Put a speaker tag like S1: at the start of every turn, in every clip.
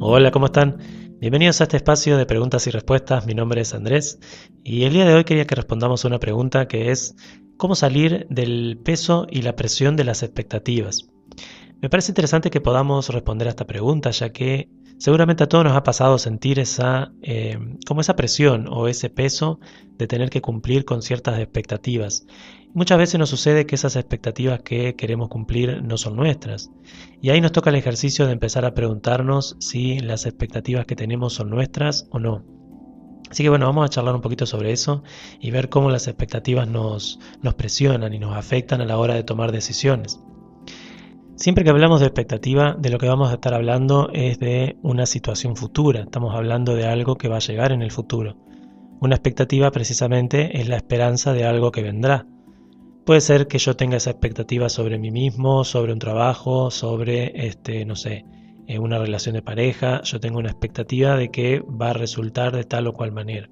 S1: Hola, ¿cómo están? Bienvenidos a este espacio de preguntas y respuestas. Mi nombre es Andrés y el día de hoy quería que respondamos una pregunta que es ¿cómo salir del peso y la presión de las expectativas? Me parece interesante que podamos responder a esta pregunta, ya que seguramente a todos nos ha pasado sentir como esa presión o ese peso de tener que cumplir con ciertas expectativas. Muchas veces nos sucede que esas expectativas que queremos cumplir no son nuestras. Y ahí nos toca el ejercicio de empezar a preguntarnos si las expectativas que tenemos son nuestras o no. Así que bueno, vamos a charlar un poquito sobre eso y ver cómo las expectativas nos presionan y nos afectan a la hora de tomar decisiones. Siempre que hablamos de expectativa, de lo que vamos a estar hablando es de una situación futura. Estamos hablando de algo que va a llegar en el futuro. Una expectativa precisamente es la esperanza de algo que vendrá. Puede ser que yo tenga esa expectativa sobre mí mismo, sobre un trabajo, sobre, no sé, una relación de pareja. Yo tengo una expectativa de que va a resultar de tal o cual manera.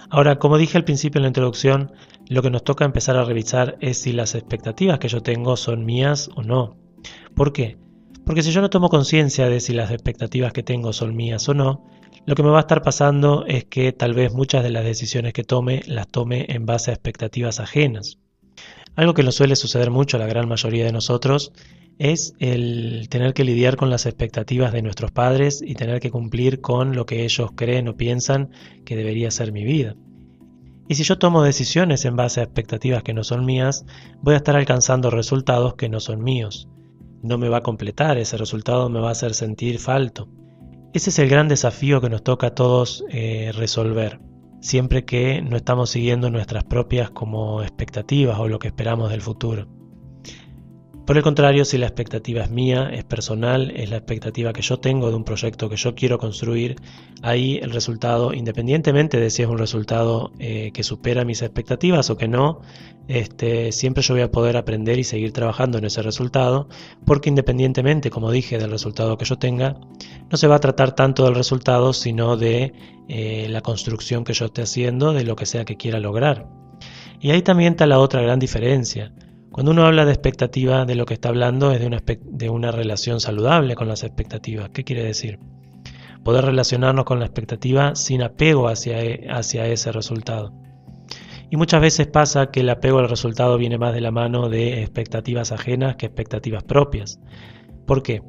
S1: Ahora, como dije al principio en la introducción, lo que nos toca empezar a revisar es si las expectativas que yo tengo son mías o no. ¿Por qué? Porque si yo no tomo conciencia de si las expectativas que tengo son mías o no, lo que me va a estar pasando es que tal vez muchas de las decisiones que tome las tome en base a expectativas ajenas. Algo que nos suele suceder mucho a la gran mayoría de nosotros es el tener que lidiar con las expectativas de nuestros padres y tener que cumplir con lo que ellos creen o piensan que debería ser mi vida. Y si yo tomo decisiones en base a expectativas que no son mías, voy a estar alcanzando resultados que no son míos. No me va a completar, ese resultado me va a hacer sentir falto. Ese es el gran desafío que nos toca a todos resolver, siempre que no estamos siguiendo nuestras propias como expectativas o lo que esperamos del futuro. Por el contrario, si la expectativa es mía, es personal, es la expectativa que yo tengo de un proyecto que yo quiero construir, ahí el resultado, independientemente de si es un resultado que supera mis expectativas o que no, siempre yo voy a poder aprender y seguir trabajando en ese resultado, porque independientemente, como dije, del resultado que yo tenga, no se va a tratar tanto del resultado, sino de la construcción que yo esté haciendo, de lo que sea que quiera lograr. Y ahí también está la otra gran diferencia. Cuando uno habla de expectativa, de lo que está hablando es de una relación saludable con las expectativas. ¿Qué quiere decir? Poder relacionarnos con la expectativa sin apego hacia ese resultado. Y muchas veces pasa que el apego al resultado viene más de la mano de expectativas ajenas que expectativas propias. ¿Por qué?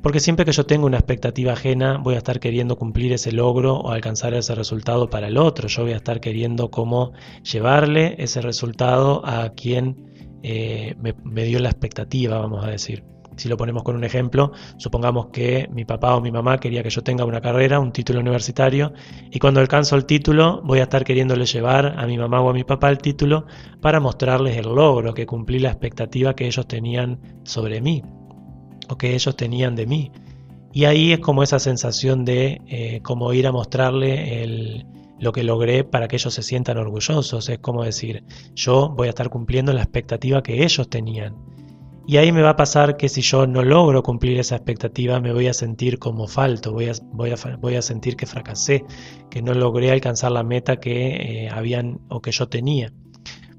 S1: Porque siempre que yo tengo una expectativa ajena voy a estar queriendo cumplir ese logro o alcanzar ese resultado para el otro. Yo voy a estar queriendo cómo llevarle ese resultado a quien me dio la expectativa, vamos a decir. Si lo ponemos con un ejemplo, supongamos que mi papá o mi mamá quería que yo tenga una carrera, un título universitario, y cuando alcanzo el título voy a estar queriéndole llevar a mi mamá o a mi papá el título para mostrarles el logro, que cumplí la expectativa que ellos tenían sobre mí o que ellos tenían de mí. Y ahí es como esa sensación de como ir a mostrarle lo que logré para que ellos se sientan orgullosos. Es como decir, yo voy a estar cumpliendo la expectativa que ellos tenían. Y ahí me va a pasar que si yo no logro cumplir esa expectativa, me voy a sentir como falto, voy a sentir que fracasé, que no logré alcanzar la meta que habían o que yo tenía.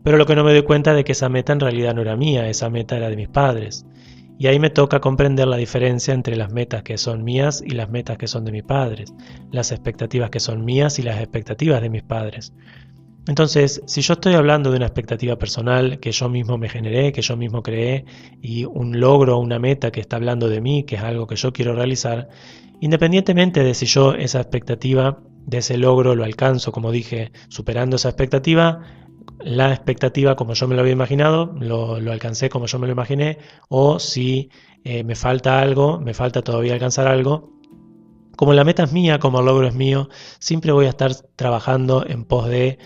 S1: Pero lo que no me doy cuenta de que esa meta en realidad no era mía, esa meta era de mis padres. Y ahí me toca comprender la diferencia entre las metas que son mías y las metas que son de mis padres, las expectativas que son mías y las expectativas de mis padres. Entonces, si yo estoy hablando de una expectativa personal que yo mismo me generé, que yo mismo creé, y un logro o una meta que está hablando de mí, que es algo que yo quiero realizar, independientemente de si yo esa expectativa de ese logro lo alcanzo, como dije, superando esa expectativa, la expectativa como yo me lo había imaginado, lo alcancé como yo me lo imaginé, o si me falta algo, me falta todavía alcanzar algo, como la meta es mía, como el logro es mío, siempre voy a estar trabajando en pos de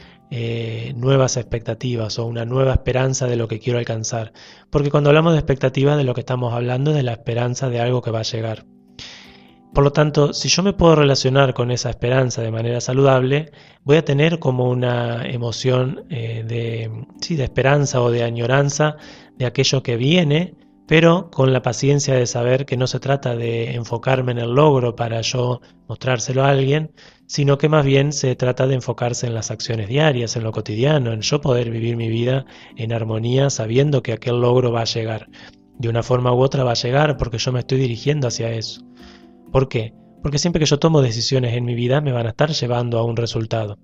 S1: nuevas expectativas o una nueva esperanza de lo que quiero alcanzar, porque cuando hablamos de expectativas de lo que estamos hablando es de la esperanza de algo que va a llegar. Por lo tanto, si yo me puedo relacionar con esa esperanza de manera saludable, voy a tener como una emoción de esperanza o de añoranza de aquello que viene, pero con la paciencia de saber que no se trata de enfocarme en el logro para yo mostrárselo a alguien, sino que más bien se trata de enfocarse en las acciones diarias, en lo cotidiano, en yo poder vivir mi vida en armonía sabiendo que aquel logro va a llegar. De una forma u otra va a llegar porque yo me estoy dirigiendo hacia eso. ¿Por qué? porque siempre que yo tomo decisiones en mi vida me van a estar llevando a un resultado.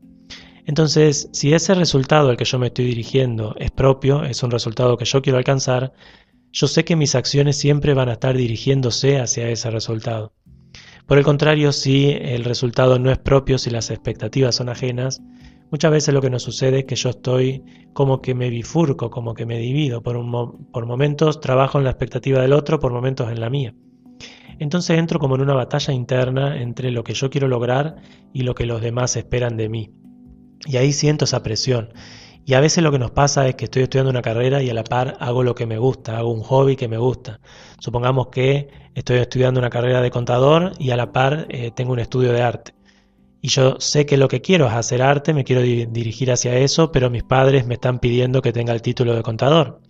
S1: Entonces, si ese resultado al que yo me estoy dirigiendo es propio, es un resultado que yo quiero alcanzar, yo sé que mis acciones siempre van a estar dirigiéndose hacia ese resultado. Por el contrario, si el resultado no es propio, si las expectativas son ajenas, muchas veces lo que nos sucede es que yo estoy como que me bifurco, como que me divido. Por momentos trabajo en la expectativa del otro, por momentos en la mía. Entonces entro como en una batalla interna entre lo que yo quiero lograr y lo que los demás esperan de mí. Y ahí siento esa presión. Y a veces lo que nos pasa es que estoy estudiando una carrera y a la par hago lo que me gusta, hago un hobby que me gusta. Supongamos que estoy estudiando una carrera de contador y a la par tengo un estudio de arte. Y yo sé que lo que quiero es hacer arte, me quiero dirigir hacia eso, pero mis padres me están pidiendo que tenga el título de contador.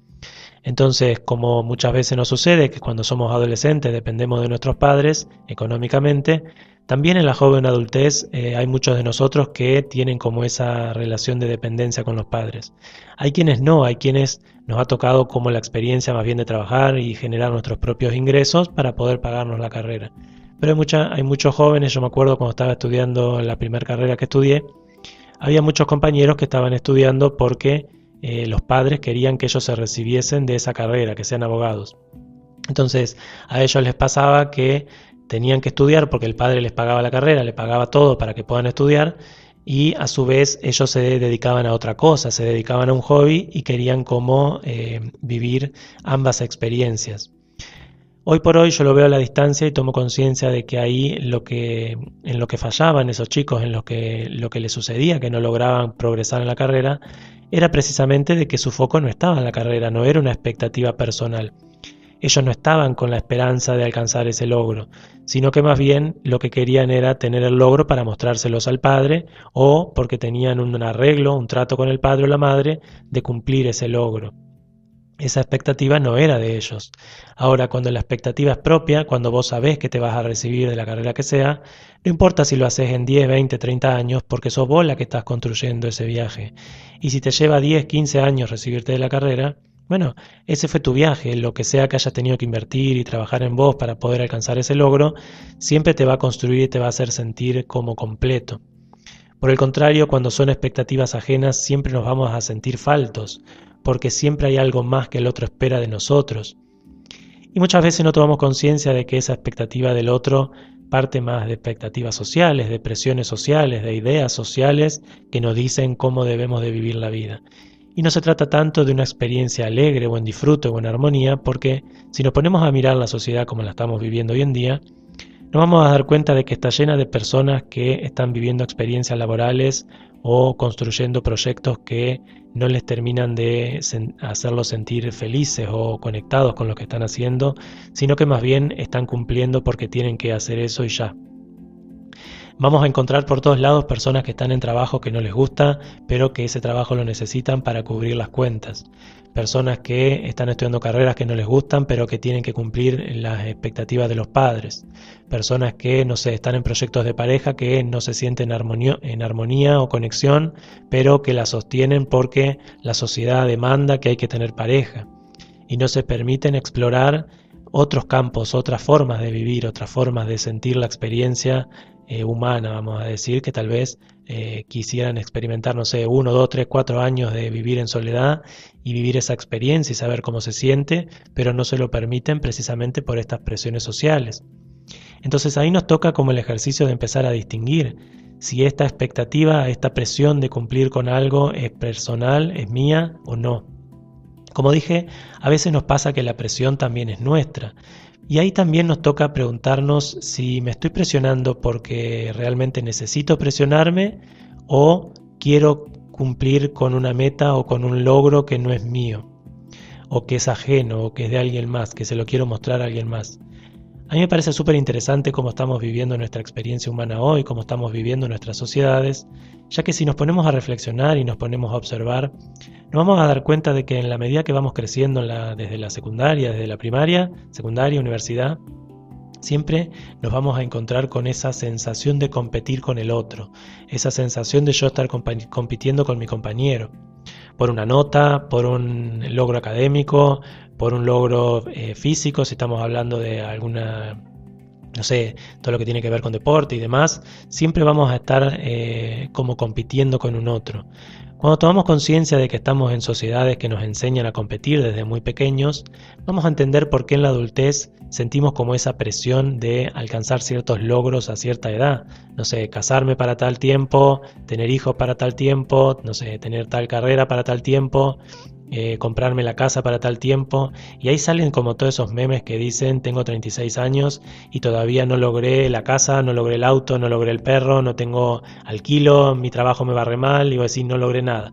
S1: Entonces, como muchas veces nos sucede que cuando somos adolescentes dependemos de nuestros padres económicamente, también en la joven adultez hay muchos de nosotros que tienen como esa relación de dependencia con los padres. Hay quienes no, hay quienes nos ha tocado como la experiencia más bien de trabajar y generar nuestros propios ingresos para poder pagarnos la carrera. Pero hay muchos jóvenes, yo me acuerdo cuando estaba estudiando la primera carrera que estudié, había muchos compañeros que estaban estudiando porque los padres querían que ellos se recibiesen de esa carrera, que sean abogados. Entonces a ellos les pasaba que tenían que estudiar porque el padre les pagaba la carrera, les pagaba todo para que puedan estudiar y a su vez ellos se dedicaban a otra cosa, se dedicaban a un hobby y querían como vivir ambas experiencias. Hoy por hoy yo lo veo a la distancia y tomo conciencia de que ahí en lo que fallaban esos chicos, lo que les sucedía, que no lograban progresar en la carrera, era precisamente de que su foco no estaba en la carrera, no era una expectativa personal. Ellos no estaban con la esperanza de alcanzar ese logro, sino que más bien lo que querían era tener el logro para mostrárselos al padre o porque tenían un arreglo, un trato con el padre o la madre de cumplir ese logro. Esa expectativa no era de ellos. Ahora, cuando la expectativa es propia, cuando vos sabés que te vas a recibir de la carrera que sea, no importa si lo haces en 10, 20, 30 años, porque sos vos la que estás construyendo ese viaje. Y si te lleva 10, 15 años recibirte de la carrera, bueno, ese fue tu viaje, lo que sea que hayas tenido que invertir y trabajar en vos para poder alcanzar ese logro, siempre te va a construir y te va a hacer sentir como completo. Por el contrario, cuando son expectativas ajenas, siempre nos vamos a sentir faltos, porque siempre hay algo más que el otro espera de nosotros. Y muchas veces no tomamos conciencia de que esa expectativa del otro parte más de expectativas sociales, de presiones sociales, de ideas sociales que nos dicen cómo debemos de vivir la vida. Y no se trata tanto de una experiencia alegre o en disfrute o en armonía, porque si nos ponemos a mirar la sociedad como la estamos viviendo hoy en día, nos vamos a dar cuenta de que está llena de personas que están viviendo experiencias laborales o construyendo proyectos que no les terminan de hacerlos sentir felices o conectados con lo que están haciendo, sino que más bien están cumpliendo porque tienen que hacer eso y ya. Vamos a encontrar por todos lados personas que están en trabajo que no les gusta, pero que ese trabajo lo necesitan para cubrir las cuentas. Personas que están estudiando carreras que no les gustan, pero que tienen que cumplir las expectativas de los padres. Personas que, no sé, están en proyectos de pareja que no se sienten en armonía o conexión, pero que la sostienen porque la sociedad demanda que hay que tener pareja. Y no se permiten explorar otros campos, otras formas de vivir, otras formas de sentir la experiencia humana, vamos a decir, que tal vez quisieran experimentar, no sé, 1, 2, 3, 4 años de vivir en soledad y vivir esa experiencia y saber cómo se siente, pero no se lo permiten precisamente por estas presiones sociales. Entonces ahí nos toca como el ejercicio de empezar a distinguir si esta expectativa, esta presión de cumplir con algo es personal, es mía o no. Como dije, a veces nos pasa que la presión también es nuestra. Y ahí también nos toca preguntarnos si me estoy presionando porque realmente necesito presionarme o quiero cumplir con una meta o con un logro que no es mío, o que es ajeno, o que es de alguien más, que se lo quiero mostrar a alguien más. A mí me parece súper interesante cómo estamos viviendo nuestra experiencia humana hoy, cómo estamos viviendo nuestras sociedades, ya que si nos ponemos a reflexionar y nos ponemos a observar, nos vamos a dar cuenta de que en la medida que vamos creciendo desde la secundaria, desde la primaria, secundaria, universidad, siempre nos vamos a encontrar con esa sensación de competir con el otro, esa sensación de yo estar compitiendo con mi compañero, por una nota, por un logro académico, por un logro físico, si estamos hablando de no sé, todo lo que tiene que ver con deporte y demás, siempre vamos a estar como compitiendo con un otro. Cuando tomamos conciencia de que estamos en sociedades que nos enseñan a competir desde muy pequeños, vamos a entender por qué en la adultez sentimos como esa presión de alcanzar ciertos logros a cierta edad. No sé, casarme para tal tiempo, tener hijos para tal tiempo, no sé, tener tal carrera para tal tiempo, comprarme la casa para tal tiempo. Y ahí salen como todos esos memes que dicen, tengo 36 años y todavía no logré la casa, no logré el auto, no logré el perro, no tengo alquilo, mi trabajo me va re mal, y voy a decir, no logré nada.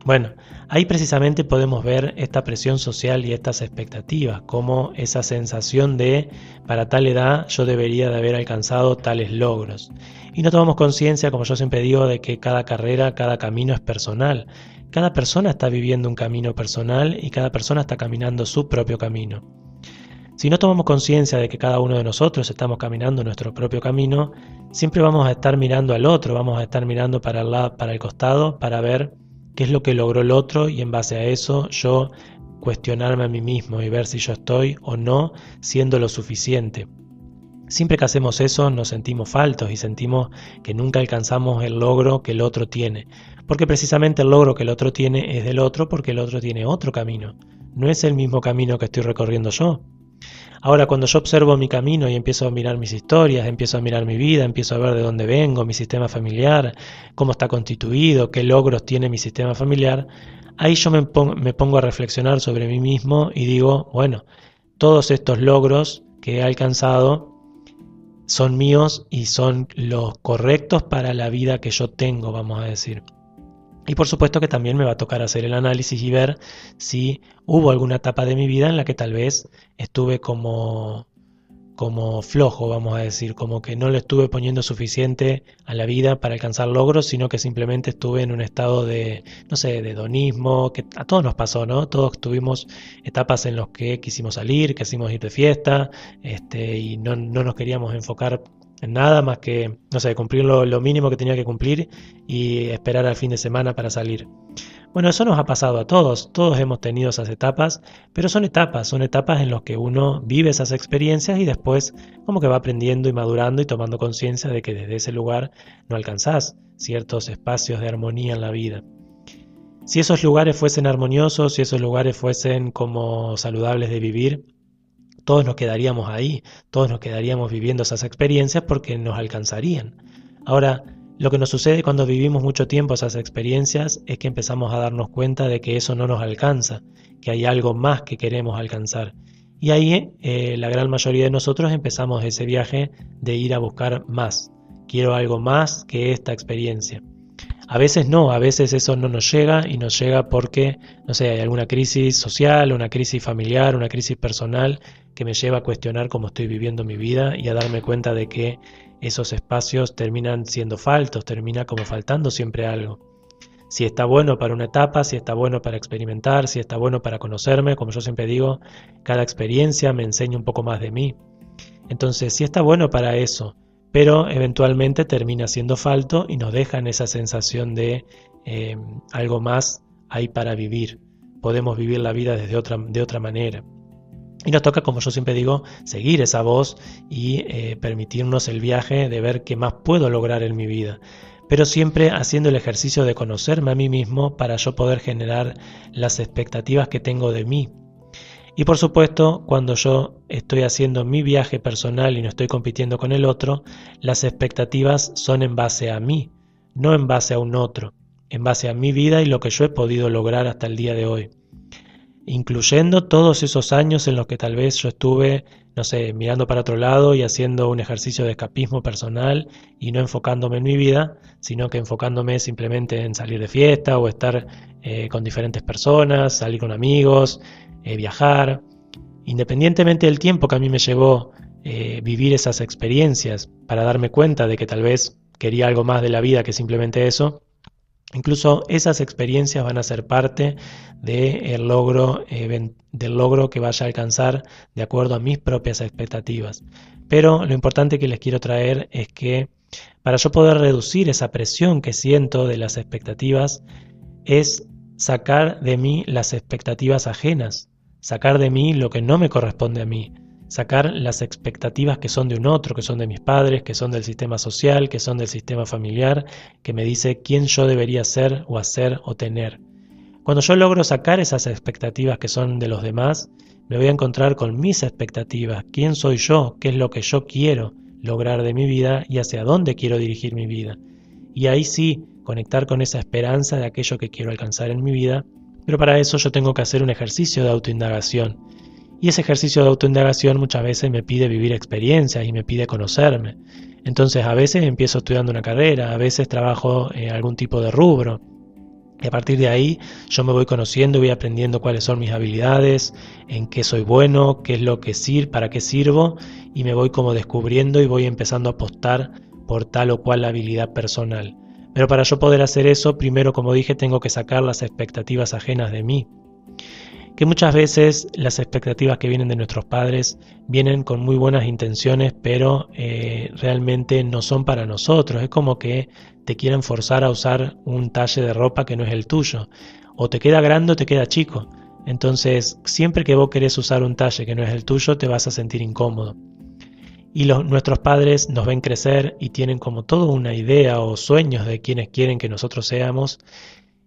S1: Bueno, ahí precisamente podemos ver esta presión social y estas expectativas, como esa sensación de para tal edad yo debería de haber alcanzado tales logros. Y no tomamos conciencia, como yo siempre digo, de que cada carrera, cada camino es personal. Cada persona está viviendo un camino personal y cada persona está caminando su propio camino. Si no tomamos conciencia de que cada uno de nosotros estamos caminando nuestro propio camino, siempre vamos a estar mirando al otro, vamos a estar mirando para el lado, para el costado, para ver qué es lo que logró el otro y en base a eso yo cuestionarme a mí mismo y ver si yo estoy o no siendo lo suficiente. Siempre que hacemos eso nos sentimos faltos y sentimos que nunca alcanzamos el logro que el otro tiene, porque precisamente el logro que el otro tiene es del otro porque el otro tiene otro camino, no es el mismo camino que estoy recorriendo yo. Ahora, cuando yo observo mi camino y empiezo a mirar mis historias, empiezo a mirar mi vida, empiezo a ver de dónde vengo, mi sistema familiar, cómo está constituido, qué logros tiene mi sistema familiar, ahí yo me pongo a reflexionar sobre mí mismo y digo, bueno, todos estos logros que he alcanzado son míos y son los correctos para la vida que yo tengo, vamos a decir. Y por supuesto que también me va a tocar hacer el análisis y ver si hubo alguna etapa de mi vida en la que tal vez estuve como flojo, vamos a decir, como que no le estuve poniendo suficiente a la vida para alcanzar logros, sino que simplemente estuve en un estado de, no sé, de hedonismo, que a todos nos pasó, ¿no? Todos tuvimos etapas en las que quisimos salir, quisimos ir de fiesta, y no nos queríamos enfocar en nada más que, no sé, cumplir lo mínimo que tenía que cumplir y esperar al fin de semana para salir. Bueno, eso nos ha pasado a todos, todos hemos tenido esas etapas, pero son etapas en las que uno vive esas experiencias y después como que va aprendiendo y madurando y tomando conciencia de que desde ese lugar no alcanzás ciertos espacios de armonía en la vida. Si esos lugares fuesen armoniosos, si esos lugares fuesen como saludables de vivir, todos nos quedaríamos ahí, todos nos quedaríamos viviendo esas experiencias porque nos alcanzarían. Ahora, lo que nos sucede cuando vivimos mucho tiempo esas experiencias es que empezamos a darnos cuenta de que eso no nos alcanza, que hay algo más que queremos alcanzar. Y ahí la gran mayoría de nosotros empezamos ese viaje de ir a buscar más. Quiero algo más que esta experiencia. A veces no, a veces eso no nos llega y nos llega porque, no sé, hay alguna crisis social, una crisis familiar, una crisis personal que me lleva a cuestionar cómo estoy viviendo mi vida y a darme cuenta de que esos espacios terminan siendo faltos, termina como faltando siempre algo. Si está bueno para una etapa, si está bueno para experimentar, si está bueno para conocerme, como yo siempre digo, cada experiencia me enseña un poco más de mí. Entonces, si está bueno para eso, pero eventualmente termina siendo falto y nos dejan esa sensación de algo más hay para vivir. Podemos vivir la vida de otra manera. Y nos toca, como yo siempre digo, seguir esa voz y permitirnos el viaje de ver qué más puedo lograr en mi vida. Pero siempre haciendo el ejercicio de conocerme a mí mismo para yo poder generar las expectativas que tengo de mí. Y por supuesto, cuando yo estoy haciendo mi viaje personal y no estoy compitiendo con el otro, las expectativas son en base a mí, no en base a un otro, en base a mi vida y lo que yo he podido lograr hasta el día de hoy. Incluyendo todos esos años en los que tal vez yo estuve, no sé, mirando para otro lado y haciendo un ejercicio de escapismo personal y no enfocándome en mi vida, sino que enfocándome simplemente en salir de fiesta o estar con diferentes personas, salir con amigos, viajar. Independientemente del tiempo que a mí me llevó vivir esas experiencias para darme cuenta de que tal vez quería algo más de la vida que simplemente eso, incluso esas experiencias van a ser parte del logro que vaya a alcanzar de acuerdo a mis propias expectativas. Pero lo importante que les quiero traer es que para yo poder reducir esa presión que siento de las expectativas es sacar de mí las expectativas ajenas, sacar de mí lo que no me corresponde a mí, sacar las expectativas que son de un otro, que son de mis padres, que son del sistema social, que son del sistema familiar, que me dice quién yo debería ser o hacer o tener. Cuando yo logro sacar esas expectativas que son de los demás, me voy a encontrar con mis expectativas, quién soy yo, qué es lo que yo quiero lograr de mi vida y hacia dónde quiero dirigir mi vida. Y ahí sí, conectar con esa esperanza de aquello que quiero alcanzar en mi vida, pero para eso yo tengo que hacer un ejercicio de autoindagación. Y ese ejercicio de autoindagación muchas veces me pide vivir experiencias y me pide conocerme. Entonces a veces empiezo estudiando una carrera, a veces trabajo en algún tipo de rubro. Y a partir de ahí yo me voy conociendo y voy aprendiendo cuáles son mis habilidades, en qué soy bueno, qué es lo que para qué sirvo, y me voy como descubriendo y voy empezando a apostar por tal o cual habilidad personal. Pero para yo poder hacer eso, primero, como dije, tengo que sacar las expectativas ajenas de mí. Que muchas veces las expectativas que vienen de nuestros padres vienen con muy buenas intenciones, pero realmente no son para nosotros. Es como que te quieren forzar a usar un talle de ropa que no es el tuyo. O te queda grande o te queda chico. Entonces, siempre que vos querés usar un talle que no es el tuyo, te vas a sentir incómodo. Y nuestros padres nos ven crecer y tienen como toda una idea o sueños de quienes quieren que nosotros seamos,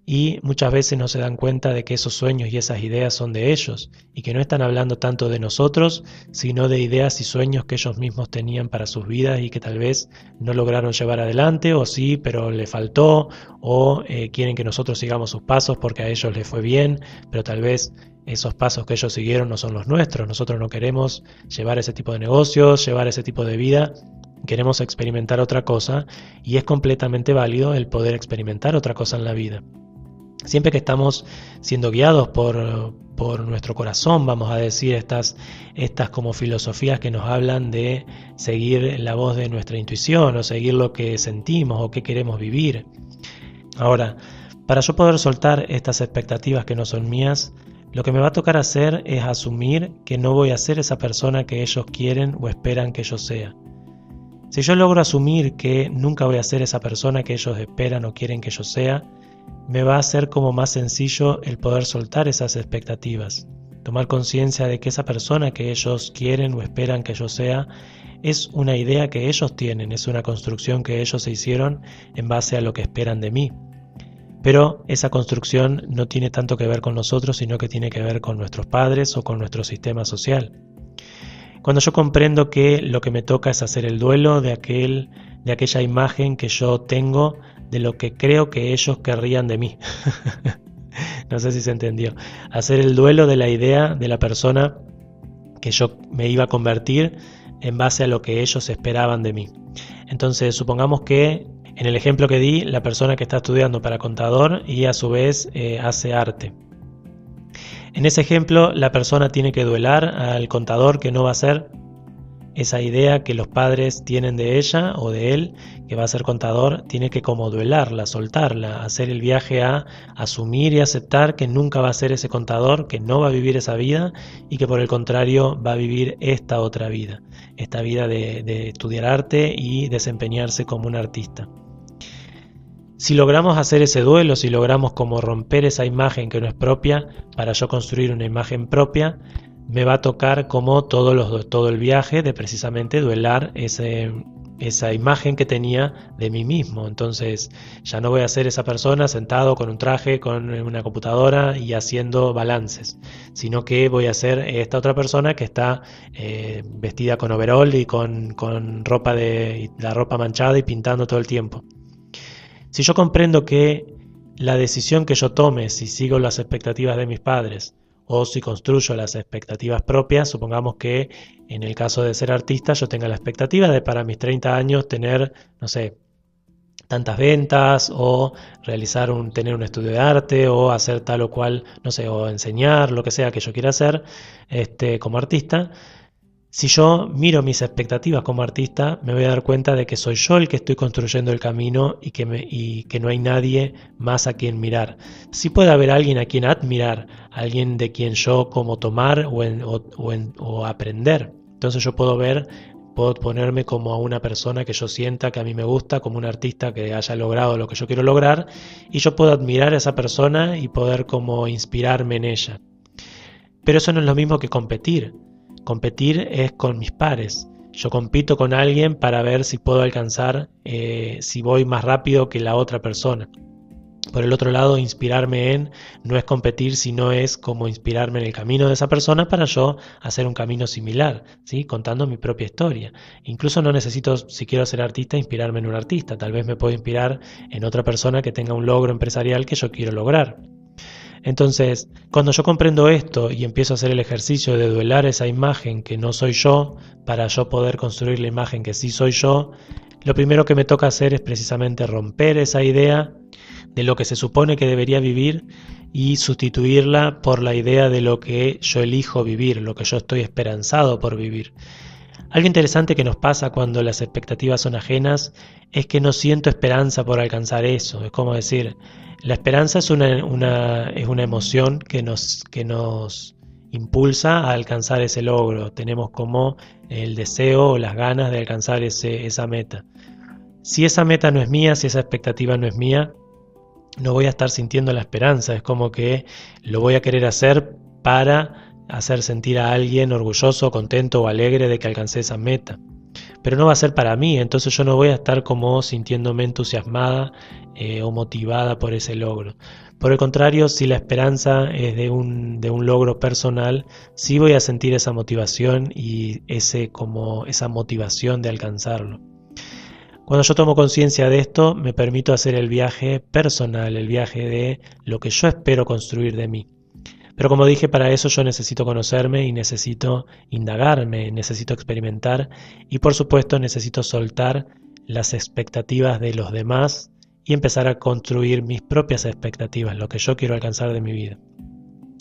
S1: y muchas veces no se dan cuenta de que esos sueños y esas ideas son de ellos y que no están hablando tanto de nosotros, sino de ideas y sueños que ellos mismos tenían para sus vidas y que tal vez no lograron llevar adelante, o sí, pero le faltó, o quieren que nosotros sigamos sus pasos porque a ellos les fue bien, pero tal vez esos pasos que ellos siguieron no son los nuestros. Nosotros no queremos llevar ese tipo de negocios, llevar ese tipo de vida. Queremos experimentar otra cosa, y es completamente válido el poder experimentar otra cosa en la vida. Siempre que estamos siendo guiados por nuestro corazón, vamos a decir, estas como filosofías que nos hablan de seguir la voz de nuestra intuición o seguir lo que sentimos o qué queremos vivir. Ahora, para yo poder soltar estas expectativas que no son mías, lo que me va a tocar hacer es asumir que no voy a ser esa persona que ellos quieren o esperan que yo sea. Si yo logro asumir que nunca voy a ser esa persona que ellos esperan o quieren que yo sea, me va a hacer como más sencillo el poder soltar esas expectativas, tomar conciencia de que esa persona que ellos quieren o esperan que yo sea es una idea que ellos tienen, es una construcción que ellos se hicieron en base a lo que esperan de mí. Pero esa construcción no tiene tanto que ver con nosotros, sino que tiene que ver con nuestros padres o con nuestro sistema social. Cuando yo comprendo que lo que me toca es hacer el duelo de aquella imagen que yo tengo de lo que creo que ellos querrían de mí. No sé si se entendió. Hacer el duelo de la idea de la persona que yo me iba a convertir en base a lo que ellos esperaban de mí. Entonces, supongamos que en el ejemplo que di, la persona que está estudiando para contador y a su vez hace arte. En ese ejemplo, la persona tiene que duelar al contador que no va a ser esa idea que los padres tienen de ella o de él, que va a ser contador. Tiene que como duelarla, soltarla, hacer el viaje a asumir y aceptar que nunca va a ser ese contador, que no va a vivir esa vida y que por el contrario va a vivir esta otra vida, esta vida de estudiar arte y desempeñarse como un artista. Si logramos hacer ese duelo, si logramos como romper esa imagen que no es propia para yo construir una imagen propia, me va a tocar como todo el viaje de precisamente duelar esa imagen que tenía de mí mismo. Entonces ya no voy a ser esa persona sentado con un traje, con una computadora y haciendo balances, sino que voy a ser esta otra persona que está vestida con overol y con la ropa manchada y pintando todo el tiempo. Si yo comprendo que la decisión que yo tome, si sigo las expectativas de mis padres o si construyo las expectativas propias, supongamos que en el caso de ser artista yo tenga la expectativa de para mis 30 años tener, no sé, tantas ventas o tener un estudio de arte o hacer tal o cual, no sé, o enseñar, lo que sea que yo quiera hacer como artista. Si yo miro mis expectativas como artista, me voy a dar cuenta de que soy yo el que estoy construyendo el camino y que no hay nadie más a quien mirar. Sí puede haber alguien a quien admirar, alguien de quien yo como tomar o aprender. Entonces yo puedo ponerme como a una persona que yo sienta que a mí me gusta, como un artista que haya logrado lo que yo quiero lograr, y yo puedo admirar a esa persona y poder como inspirarme en ella. Pero eso no es lo mismo que competir. Competir es con mis pares. Yo compito con alguien para ver si puedo alcanzar, si voy más rápido que la otra persona. Por el otro lado, inspirarme en no es competir, sino es como inspirarme en el camino de esa persona para yo hacer un camino similar, ¿sí? Contando mi propia historia. Incluso no necesito, si quiero ser artista, inspirarme en un artista. Tal vez me puedo inspirar en otra persona que tenga un logro empresarial que yo quiero lograr. Entonces, cuando yo comprendo esto y empiezo a hacer el ejercicio de duelar esa imagen que no soy yo, para yo poder construir la imagen que sí soy yo, lo primero que me toca hacer es precisamente romper esa idea de lo que se supone que debería vivir y sustituirla por la idea de lo que yo elijo vivir, lo que yo estoy esperanzado por vivir. Algo interesante que nos pasa cuando las expectativas son ajenas es que no siento esperanza por alcanzar eso. Es como decir, la esperanza es una emoción que nos impulsa a alcanzar ese logro. Tenemos como el deseo o las ganas de alcanzar esa meta. Si esa meta no es mía, si esa expectativa no es mía, no voy a estar sintiendo la esperanza. Es como que lo voy a querer hacer para hacer sentir a alguien orgulloso, contento o alegre de que alcancé esa meta. Pero no va a ser para mí, entonces yo no voy a estar como sintiéndome entusiasmada o motivada por ese logro. Por el contrario, si la esperanza es de un logro personal, sí voy a sentir esa motivación y esa motivación de alcanzarlo. Cuando yo tomo conciencia de esto, me permito hacer el viaje personal, el viaje de lo que yo espero construir de mí. Pero como dije, para eso yo necesito conocerme y necesito indagarme, necesito experimentar y por supuesto necesito soltar las expectativas de los demás y empezar a construir mis propias expectativas, lo que yo quiero alcanzar de mi vida.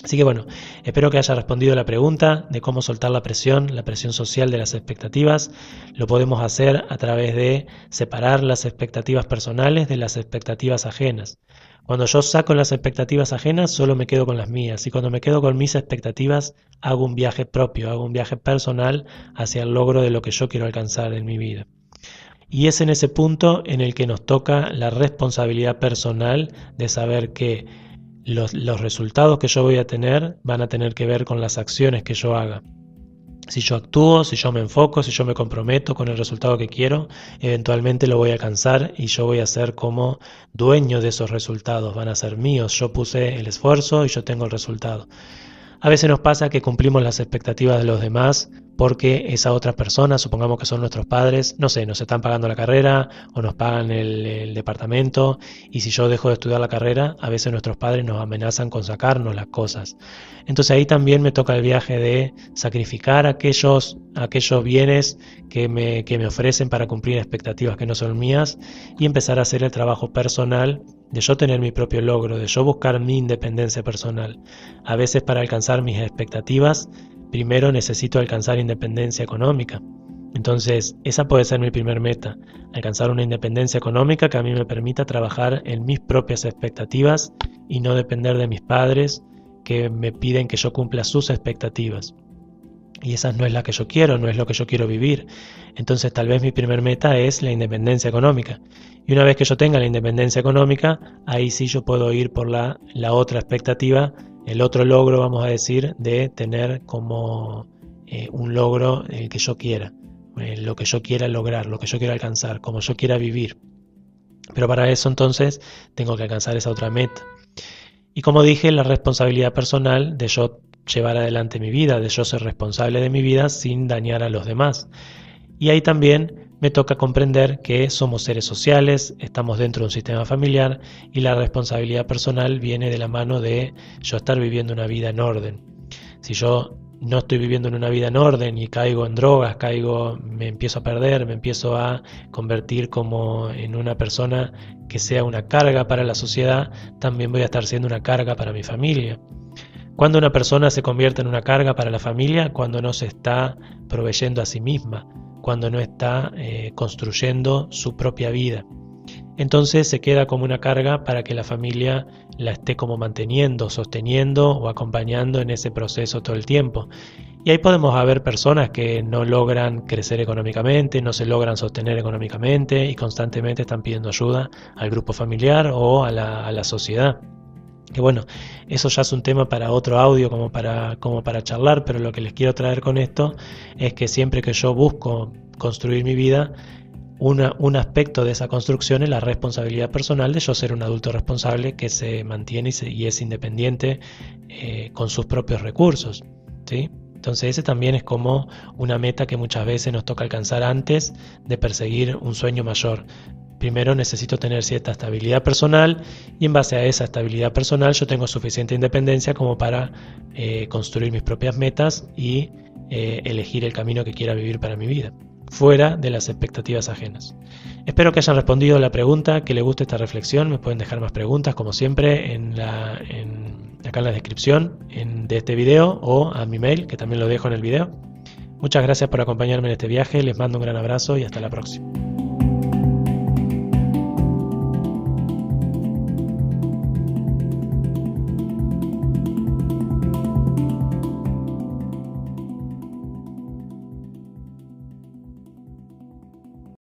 S1: Así que bueno, espero que haya respondido la pregunta de cómo soltar la presión social de las expectativas. Lo podemos hacer a través de separar las expectativas personales de las expectativas ajenas. Cuando yo saco las expectativas ajenas, solo me quedo con las mías. Y cuando me quedo con mis expectativas, hago un viaje propio, hago un viaje personal hacia el logro de lo que yo quiero alcanzar en mi vida. Y es en ese punto en el que nos toca la responsabilidad personal de saber que los resultados que yo voy a tener van a tener que ver con las acciones que yo haga. Si yo actúo, si yo me enfoco, si yo me comprometo con el resultado que quiero, eventualmente lo voy a alcanzar y yo voy a ser como dueño de esos resultados, van a ser míos. Yo puse el esfuerzo y yo tengo el resultado. A veces nos pasa que cumplimos las expectativas de los demás porque esa otra persona, supongamos que son nuestros padres, no sé, nos están pagando la carrera o nos pagan el departamento, y si yo dejo de estudiar la carrera, a veces nuestros padres nos amenazan con sacarnos las cosas. Entonces ahí también me toca el viaje de sacrificar aquellos bienes que me ofrecen para cumplir expectativas que no son mías y empezar a hacer el trabajo personal de yo tener mi propio logro, de yo buscar mi independencia personal. A veces para alcanzar mis expectativas, primero necesito alcanzar independencia económica. Entonces, esa puede ser mi primer meta, alcanzar una independencia económica que a mí me permita trabajar en mis propias expectativas y no depender de mis padres que me piden que yo cumpla sus expectativas. Y esa no es la que yo quiero, no es lo que yo quiero vivir. Entonces tal vez mi primer meta es la independencia económica. Y una vez que yo tenga la independencia económica, ahí sí yo puedo ir por la otra expectativa, el otro logro, vamos a decir, de tener como un logro el que yo quiera, lo que yo quiera lograr, lo que yo quiera alcanzar, como yo quiera vivir. Pero para eso entonces tengo que alcanzar esa otra meta. Y como dije, la responsabilidad personal de yo llevar adelante mi vida, de yo ser responsable de mi vida sin dañar a los demás. Y ahí también me toca comprender que somos seres sociales, estamos dentro de un sistema familiar y la responsabilidad personal viene de la mano de yo estar viviendo una vida en orden. Si yo no estoy viviendo en una vida en orden y caigo en drogas, me empiezo a perder, me empiezo a convertir como en una persona que sea una carga para la sociedad, también voy a estar siendo una carga para mi familia. Cuando una persona se convierte en una carga para la familia, cuando no se está proveyendo a sí misma, cuando no está construyendo su propia vida. Entonces se queda como una carga para que la familia la esté como manteniendo, sosteniendo o acompañando en ese proceso todo el tiempo. Y ahí podemos haber personas que no logran crecer económicamente, no se logran sostener económicamente y constantemente están pidiendo ayuda al grupo familiar o a la sociedad. Que bueno, eso ya es un tema para otro audio como para charlar, pero lo que les quiero traer con esto es que siempre que yo busco construir mi vida, un aspecto de esa construcción es la responsabilidad personal de yo ser un adulto responsable que se mantiene y es independiente con sus propios recursos, ¿sí? Entonces ese también es como una meta que muchas veces nos toca alcanzar antes de perseguir un sueño mayor. Primero necesito tener cierta estabilidad personal y en base a esa estabilidad personal yo tengo suficiente independencia como para construir mis propias metas y elegir el camino que quiera vivir para mi vida, fuera de las expectativas ajenas. Espero que hayan respondido a la pregunta, que les guste esta reflexión. Me pueden dejar más preguntas como siempre acá en la descripción de este video o a mi mail, que también lo dejo en el video. Muchas gracias por acompañarme en este viaje, les mando un gran abrazo y hasta la próxima.